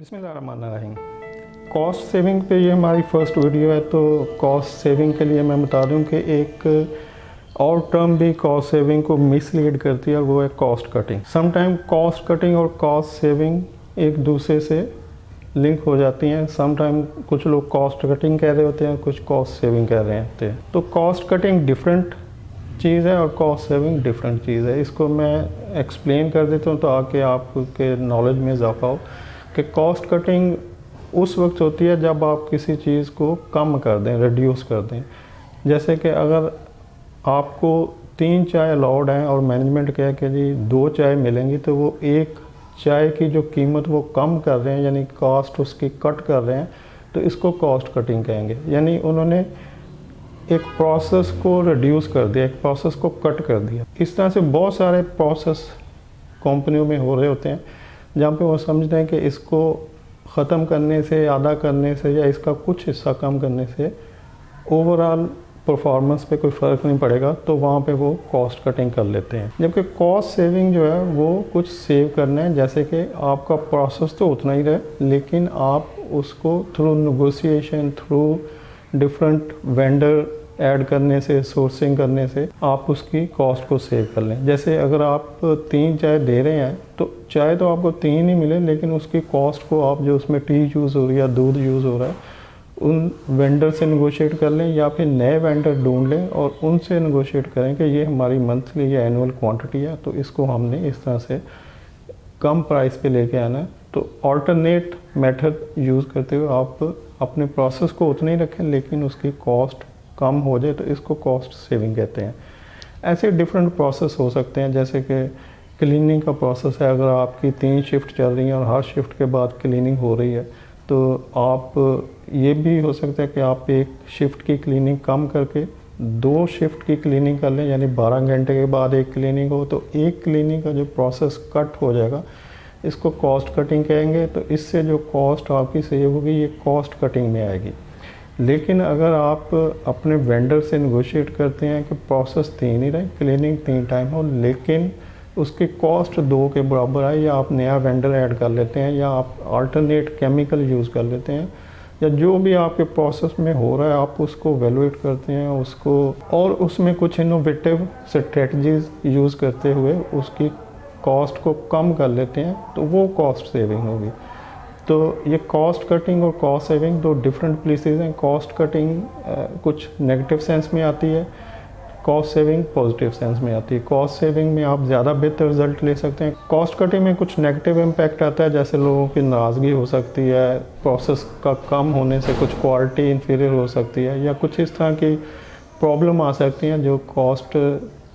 बिस्मिल्लाहिर्रहमानिर्रहीम। Cost saving पे ये हमारी फर्स्ट वीडियो है। तो कॉस्ट सेविंग के लिए मैं बता दूं कि एक और टर्म भी कॉस्ट सेविंग को मिसलीड करती है और वो है cost cutting. Sometime cost cutting और कॉस्ट सेविंग एक दूसरे से लिंक हो जाती हैं। समटाइम कुछ लोग कॉस्ट कटिंग कह रहे होते हैं, कुछ कॉस्ट सेविंग कह रहे होते हैं। तो कॉस्ट कटिंग डिफरेंट चीज़ है और कॉस्ट सेविंग डिफरेंट चीज़ है। इसको मैं एक्सप्लेन कर देता हूँ तो आके आपके नॉलेज में इजाफा हो कि कॉस्ट कटिंग उस वक्त होती है जब आप किसी चीज़ को कम कर दें, रिड्यूस कर दें। जैसे कि अगर आपको 3 चाय अलाउड हैं और मैनेजमेंट कहे कि जी 2 चाय मिलेंगी, तो वो एक चाय की जो कीमत वो कम कर रहे हैं, यानी कॉस्ट उसकी कट कर रहे हैं, तो इसको कॉस्ट कटिंग कहेंगे। यानी उन्होंने एक प्रोसेस को रिड्यूस कर दिया, एक प्रोसेस को कट कर दिया। इस तरह से बहुत सारे प्रोसेस कंपनियों में हो रहे होते हैं जहाँ पे वो समझते हैं कि इसको ख़त्म करने से, आधा करने से या इसका कुछ हिस्सा कम करने से ओवरऑल परफॉर्मेंस पे कोई फ़र्क नहीं पड़ेगा, तो वहाँ पे वो कॉस्ट कटिंग कर लेते हैं। जबकि कॉस्ट सेविंग जो है वो कुछ सेव करना है, जैसे कि आपका प्रोसेस तो उतना ही रहे, लेकिन आप उसको through negotiation, through different vendor add करने से, सोर्सिंग करने से आप उसकी कॉस्ट को सेव कर लें। जैसे अगर आप 3 चाय दे रहे हैं तो चाय तो आपको 3 ही मिले, लेकिन उसकी कॉस्ट को आप जो उसमें टी यूज़ हो रही है या दूध यूज़ हो रहा है उन वेंडर से नेगोशिएट कर लें या फिर नए वेंडर ढूंढ लें और उनसे नेगोशिएट करें कि ये हमारी मंथली या एनुअल क्वांटिटी है, तो इसको हमने इस तरह से कम प्राइस पे लेके आना है। तो ऑल्टरनेट मेथड यूज़ करते हुए आप अपने प्रोसेस को उतना ही रखें लेकिन उसकी कॉस्ट कम हो जाए, तो इसको कॉस्ट सेविंग कहते हैं। ऐसे डिफरेंट प्रोसेस हो सकते हैं, जैसे कि क्लीनिंग का प्रोसेस है। अगर आपकी 3 शिफ्ट चल रही हैं और हर शिफ्ट के बाद क्लीनिंग हो रही है, तो आप ये भी हो सकता है कि आप एक शिफ्ट की क्लीनिंग कम करके 2 शिफ्ट की क्लीनिंग कर लें, यानी 12 घंटे के बाद एक क्लीनिंग हो, तो एक क्लीनिंग का जो प्रोसेस कट हो जाएगा, इसको कॉस्ट कटिंग कहेंगे। तो इससे जो कॉस्ट आपकी सेव होगी ये कॉस्ट कटिंग में आएगी। लेकिन अगर आप अपने वेंडर से नेगोशिएट करते हैं कि प्रोसेस 3 ही रहे, क्लीनिंग 3 टाइम हो, लेकिन उसकी कॉस्ट 2 के बराबर आए, या आप नया वेंडर ऐड कर लेते हैं या आप अल्टरनेट केमिकल यूज़ कर लेते हैं, या जो भी आपके प्रोसेस में हो रहा है आप उसको वैल्यूएट करते हैं उसको, और उसमें कुछ इनोवेटिव स्ट्रेटजीज यूज़ करते हुए उसकी कॉस्ट को कम कर लेते हैं, तो वो कॉस्ट सेविंग होगी। तो ये कॉस्ट कटिंग और कॉस्ट सेविंग 2 डिफरेंट प्लेसेस हैं। कॉस्ट कटिंग कुछ नेगेटिव सेंस में आती है, कॉस्ट सेविंग पॉजिटिव सेंस में आती है। कॉस्ट सेविंग में आप ज़्यादा बेहतर रिजल्ट ले सकते हैं। कॉस्ट कटिंग में कुछ नेगेटिव इम्पैक्ट आता है, जैसे लोगों की नाराज़गी हो सकती है, प्रोसेस का कम होने से कुछ क्वालिटी इन्फीरियर हो सकती है, या कुछ इस तरह की प्रॉब्लम आ सकती हैं जो कॉस्ट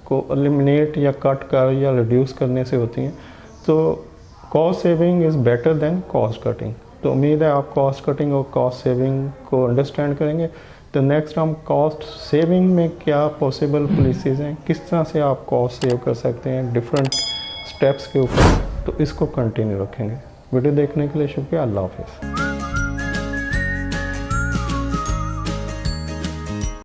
को एलिमिनेट या कट कर या रिड्यूस करने से होती हैं। तो cost saving is better than cost cutting. तो उम्मीद है आप कॉस्ट कटिंग और कॉस्ट सेविंग को अंडरस्टैंड करेंगे। तो नेक्स्ट हम कॉस्ट सेविंग में क्या पॉसिबल प्लेसेस हैं, किस तरह से आप कॉस्ट सेव कर सकते हैं डिफरेंट स्टेप्स के ऊपर, तो इसको कंटिन्यू रखेंगे। वीडियो देखने के लिए शुक्रिया। अल्लाह हाफ़िज़।